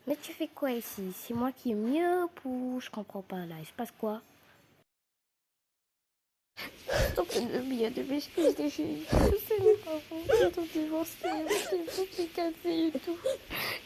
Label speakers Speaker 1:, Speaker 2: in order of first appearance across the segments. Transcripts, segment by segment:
Speaker 1: Mais tu fais quoi ici? C'est moi qui est mieux pour... Je comprends pas là. Il se passe quoi? Stop de bien de m'excuser. Je sais mes parents qui ont divorcé. C'est tout est cassé et tout.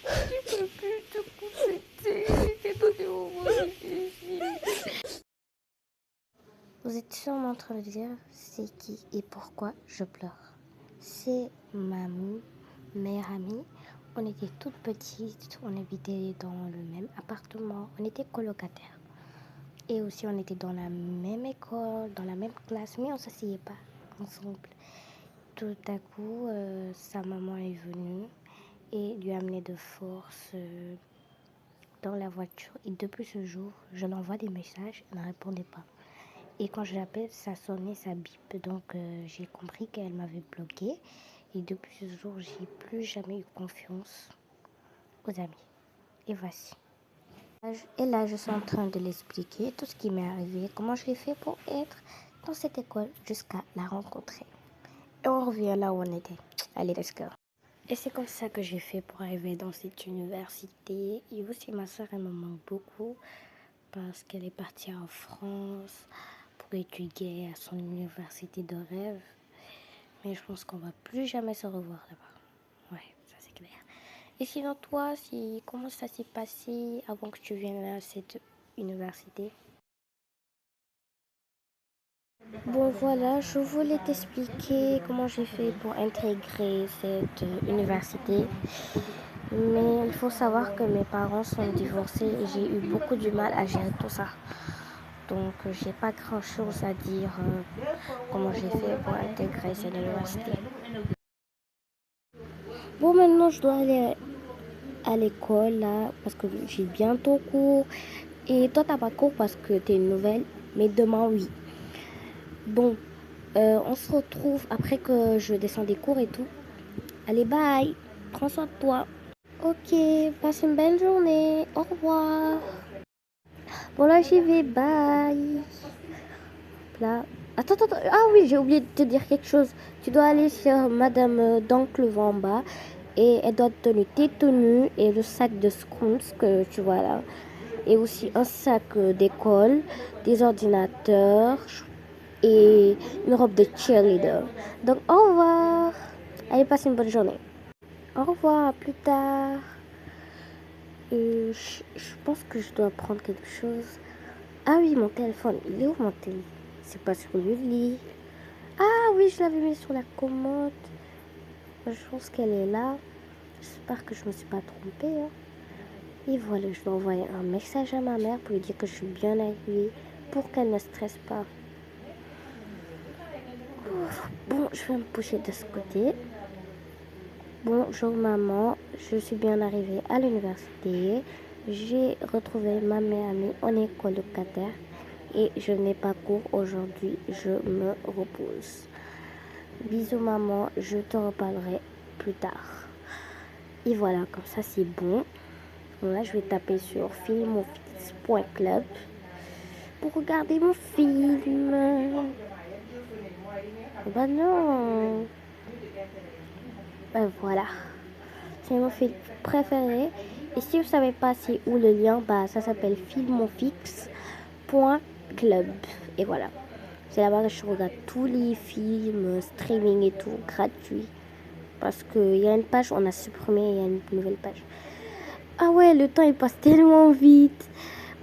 Speaker 1: Je peux plus te compléter. C'est pas des moments difficiles. Vous êtes sûrement en train de dire c'est qui et pourquoi je pleure. C'est ma meilleure amie. On était toutes petites, on habitait dans le même appartement, on était colocataires. Et aussi on était dans la même école, dans la même classe, mais on ne s'asseyait pas ensemble. Tout à coup, sa maman est venue et lui a amené de force dans la voiture. Et depuis ce jour, je l'envoie des messages, elle ne répondait pas. Et quand je l'appelle, ça sonnait, ça bip. Donc j'ai compris qu'elle m'avait bloqué. Et depuis ce jour, j'ai plus jamais eu confiance aux amis. Et voici. Et là, je suis en train de l'expliquer, tout ce qui m'est arrivé, comment je l'ai fait pour être dans cette école jusqu'à la rencontrer. Et on revient là où on était. Allez, let's go. Et c'est comme ça que j'ai fait pour arriver dans cette université. Et aussi, ma soeur, elle me manque beaucoup parce qu'elle est partie en France pour étudier à son université de rêve. Mais je pense qu'on va plus jamais se revoir là-bas. Ouais, ça c'est clair. Et sinon, toi, comment ça s'est passé avant que tu viennes à cette université? Bon, voilà, je voulais t'expliquer comment j'ai fait pour intégrer cette université. Mais il faut savoir que mes parents sont divorcés et j'ai eu beaucoup du mal à gérer tout ça. Donc, j'ai pas grand-chose à dire comment j'ai fait pour intégrer cette université. Bon, maintenant, je dois aller à l'école là parce que j'ai bientôt cours. Et toi, t'as pas cours parce que t'es une nouvelle, mais demain, oui. Bon, on se retrouve après que je descends des cours et tout. Allez, bye. Prends soin de toi. Ok, passe une belle journée. Au revoir. Bon, là, j'y vais. Bye. Là. Attends, attends. Ah oui, j'ai oublié de te dire quelque chose. Tu dois aller sur Madame Danclevent en bas. Et elle doit te donner tes tenues et le sac de scones que tu vois là. Et aussi un sac d'école, des ordinateurs et une robe de cheerleader. Donc, au revoir. Allez, passe une bonne journée. Au revoir, à plus tard. Je pense que je dois prendre quelque chose. Ah oui, mon téléphone. Il est où mon téléphone? C'est pas sur le lit. Ah oui, je l'avais mis sur la commode. Je pense qu'elle est là. J'espère que je me suis pas trompée. Hein. Et voilà, je dois envoyer un message à ma mère pour lui dire que je suis bien arrivée pour qu'elle ne stresse pas. Ouf. Bon, je vais me coucher de ce côté. Bonjour maman, je suis bien arrivée à l'université. J'ai retrouvé ma meilleure amie en école locataire et je n'ai pas cours aujourd'hui, je me repose. Bisous maman, je te reparlerai plus tard. Et voilà, comme ça c'est bon. Là, je vais taper sur filmofix.club pour regarder mon film. Bah non. Voilà. C'est mon film préféré. Et si vous savez pas c'est où le lien, bah ça s'appelle filmofix.club. Et voilà. C'est là-bas que je regarde tous les films, streaming et tout, gratuit. Parce qu'il y a une page, on a supprimé, il y a une nouvelle page. Ah ouais, le temps il passe tellement vite.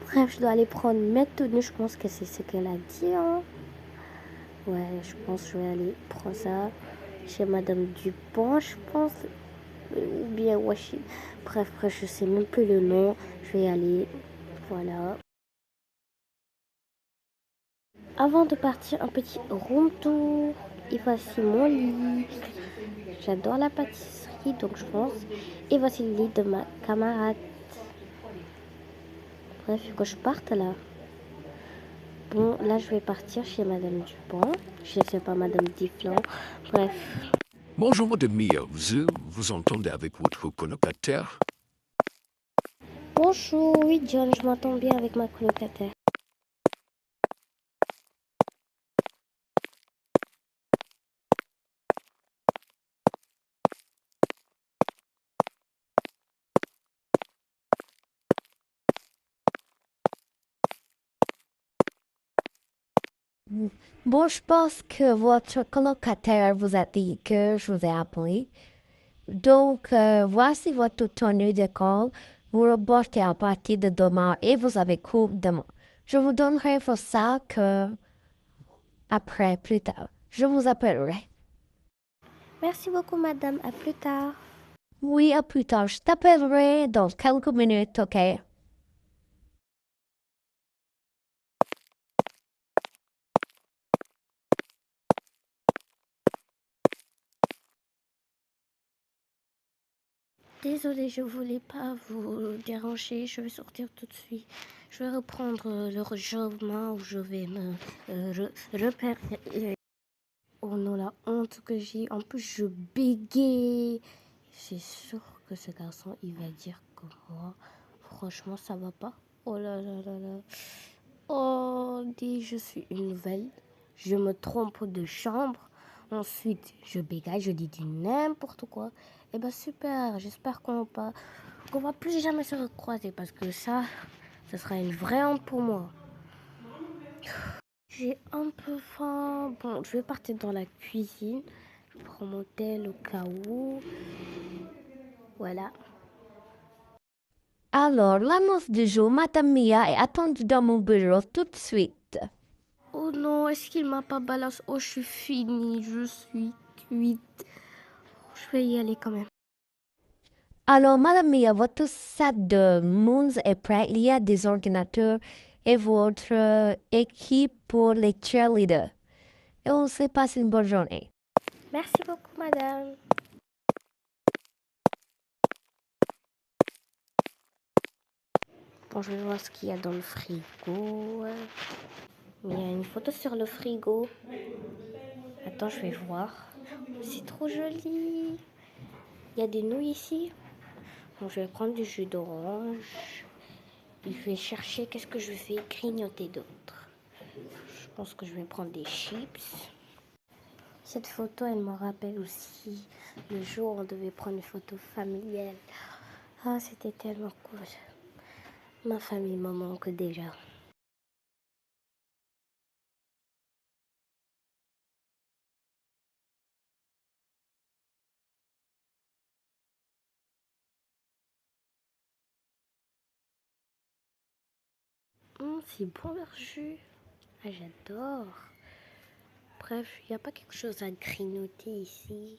Speaker 1: Bref, je dois aller prendre mes tenues. Je pense que c'est ce qu'elle a dit. Hein. Ouais, je pense que je vais aller prendre ça chez Madame Dupont, je pense. Ou bien Washington. Bref, je sais même plus le nom. Je vais y aller. Voilà. Avant de partir, un petit room tour. Et voici mon lit. J'adore la pâtisserie, donc je pense. Et voici le lit de ma camarade. Bref, il faut que je parte là. Bon, là, je vais partir chez Madame Dupont. Je ne sais pas, Madame Diflan. Bref.
Speaker 2: Bonjour, Madame Mia. Vous entendez avec votre colocataire?
Speaker 1: Bonjour, oui, John, je m'entends bien avec ma colocataire.
Speaker 3: Bon, je pense que votre colocataire vous a dit que je vous ai appelé. Donc, voici votre tenue d'école. Vous reportez à partir de demain et vous avez cours demain. Je vous donnerai vos sacs après, plus tard. Je vous appellerai.
Speaker 1: Merci beaucoup, madame. À plus tard.
Speaker 3: Oui, à plus tard. Je t'appellerai dans quelques minutes, ok?
Speaker 1: Désolée, je voulais pas vous déranger. Je vais sortir tout de suite. Je vais reprendre le rejoindement où je vais me repérer. Oh non, la honte que j'ai. En plus, je bégaye. C'est sûr que ce garçon, il va dire que moi, franchement, ça va pas. Oh là là là là. Oh, dis, je suis une nouvelle. Je me trompe de chambre. Ensuite, je bégaye, je dis du n'importe quoi. Eh ben super, j'espère qu'on va plus jamais se recroiser parce que ça sera une vraie honte pour moi. J'ai un peu faim. Bon, je vais partir dans la cuisine. Je prends mon tel au cas où. Voilà.
Speaker 3: Alors, l'annonce du jour, Madame Mia est attendue dans mon bureau tout de suite.
Speaker 1: Oh non, est-ce qu'il m'a pas balancé? Oh, je suis finie, je suis cuite. Je vais y aller quand même.
Speaker 3: Alors, Madame Mia, votre set de moons est prêt. Il y a des ordinateurs et votre équipe pour les cheerleaders. Et on se passe une bonne journée.
Speaker 1: Merci beaucoup, madame. Bon, je vais voir ce qu'il y a dans le frigo. Il y a une photo sur le frigo. Attends, je vais voir. C'est trop joli. Il y a des nouilles ici. Bon, je vais prendre du jus d'orange. Je vais chercher qu'est-ce que je vais grignoter d'autre. Je pense que je vais prendre des chips. Cette photo, elle me rappelle aussi le jour où on devait prendre une photo familiale. Ah, c'était tellement cool. Ma famille me manque déjà. C'est bon leur jus. Ah, j'adore. Bref, il n'y a pas quelque chose à grignoter ici.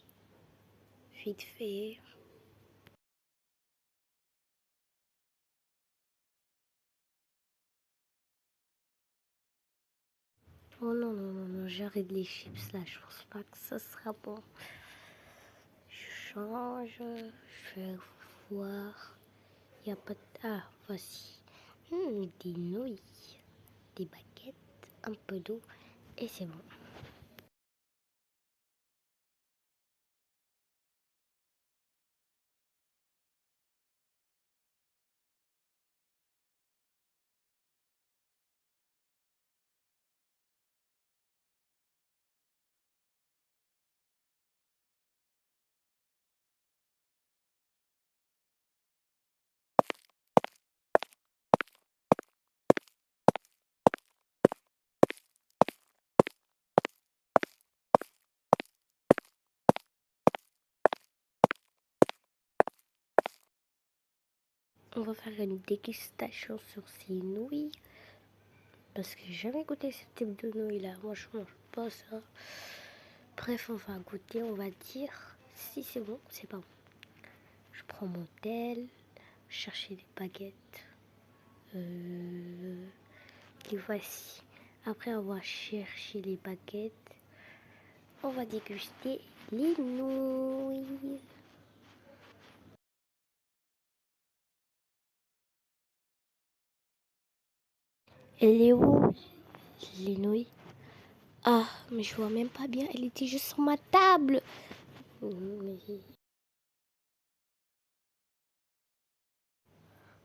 Speaker 1: Vite fait. Oh non, non, non, non, j'arrête les chips là. Je pense pas que ça sera bon. Je change. Je vais voir. Il n'y a pas de... Ah, voici. Des nouilles. Des baguettes. Un peu d'eau. Et c'est bon. On va faire une dégustation sur ces nouilles. Parce que j'ai jamais goûté ce type de nouilles là. Moi je mange pas ça. Bref, on va goûter, on va dire si c'est bon, c'est pas bon. Je prends mon tel, chercher des baguettes. Et voici. Après avoir cherché les baguettes, on va déguster les nouilles. Elle est où, les nouilles? Ah, mais je vois même pas bien. Elle était juste sur ma table.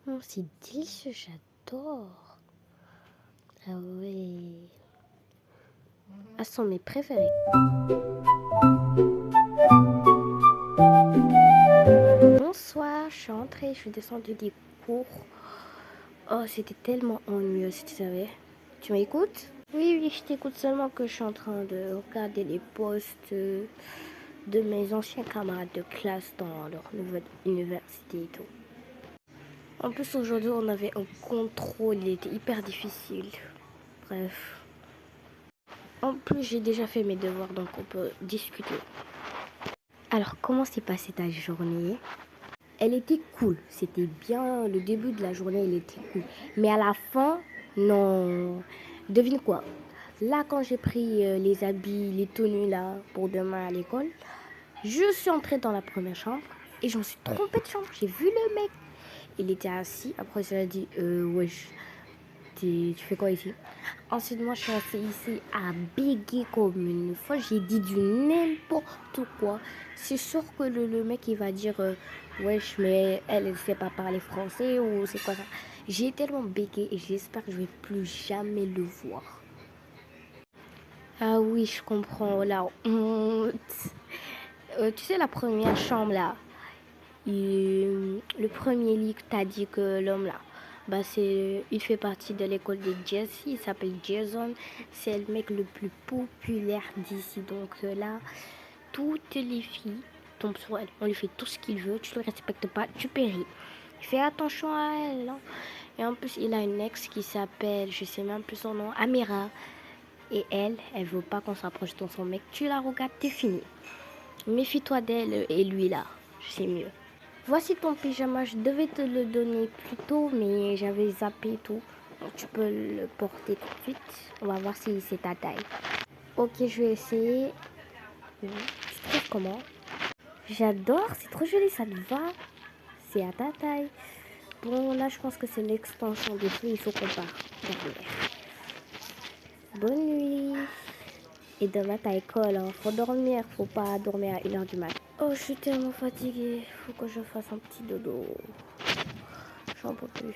Speaker 1: Oh, c'est délicieux, j'adore. Ah ouais. Elles sont mes préférées. Bonsoir, je suis entrée, je suis descendue des cours. Oh, c'était tellement ennuyeux, si tu savais. Tu m'écoutes? Oui, oui, je t'écoute seulement que je suis en train de regarder les posts de mes anciens camarades de classe dans leur nouvelle université et tout. En plus, aujourd'hui, on avait un contrôle, il était hyper difficile. Bref. En plus, j'ai déjà fait mes devoirs, donc on peut discuter. Alors, comment s'est passée ta journée? Elle était cool. C'était bien. Le début de la journée, elle était cool. Mais à la fin, non. Devine quoi? Là, quand j'ai pris les habits, les tenues là pour demain à l'école, je suis entrée dans la première chambre et je me suis trompée de chambre. J'ai vu le mec. Il était assis. Après, il a dit wesh, tu fais quoi ici? Ensuite, moi, je suis restée ici à bégayer comme une folle. J'ai dit du n'importe quoi. C'est sûr que le mec, il va dire wesh, mais elle ne sait pas parler français ou c'est quoi ça? J'ai tellement bégayé et j'espère que je vais plus jamais le voir. Ah oui, je comprends la honte. Tu sais, la première chambre là, le premier lit que t'as dit que l'homme là, bah il fait partie de l'école de Jesse, il s'appelle Jason, c'est le mec le plus populaire d'ici. Donc là, toutes les filles tombent sur elle, on lui fait tout ce qu'il veut, tu le respectes pas, tu péris. Fais attention à elle. Hein. Et en plus, il a une ex qui s'appelle, je sais même plus son nom, Amira. Et elle veut pas qu'on s'approche de son mec. Tu la regardes, t'es fini. Méfie-toi d'elle et lui là, c'est mieux. Voici ton pyjama, je devais te le donner plus tôt, mais j'avais zappé et tout. Donc tu peux le porter tout de suite. On va voir si c'est ta taille. Ok, je vais essayer. Tu trouves comment? J'adore, c'est trop joli, ça te va. C'est à ta taille. Bon, là, je pense que c'est l'extension des fruits, il faut qu'on parte derrière. Bonne nuit. Et demain, t'as école, hein. Faut dormir, faut pas dormir à 1h du matin. Oh, je suis tellement fatiguée. Faut que je fasse un petit dodo. J'en peux plus.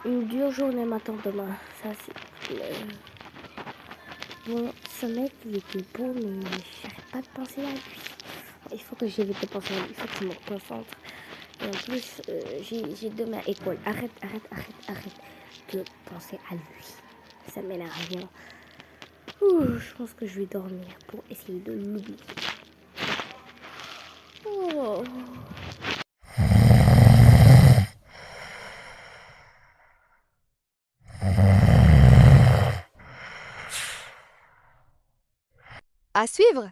Speaker 1: Une dure journée m'attend demain. Ça, c'est... Bon, ce mec, il était beau, mais j'arrête pas de penser à lui. Il faut que j'évite de penser à lui. Il faut que je me concentre. Et en plus, j'ai demain école. Arrête de penser à lui. Ça m'énerve rien. Je pense que je vais dormir pour essayer de l'oublier. Oh.
Speaker 4: À suivre!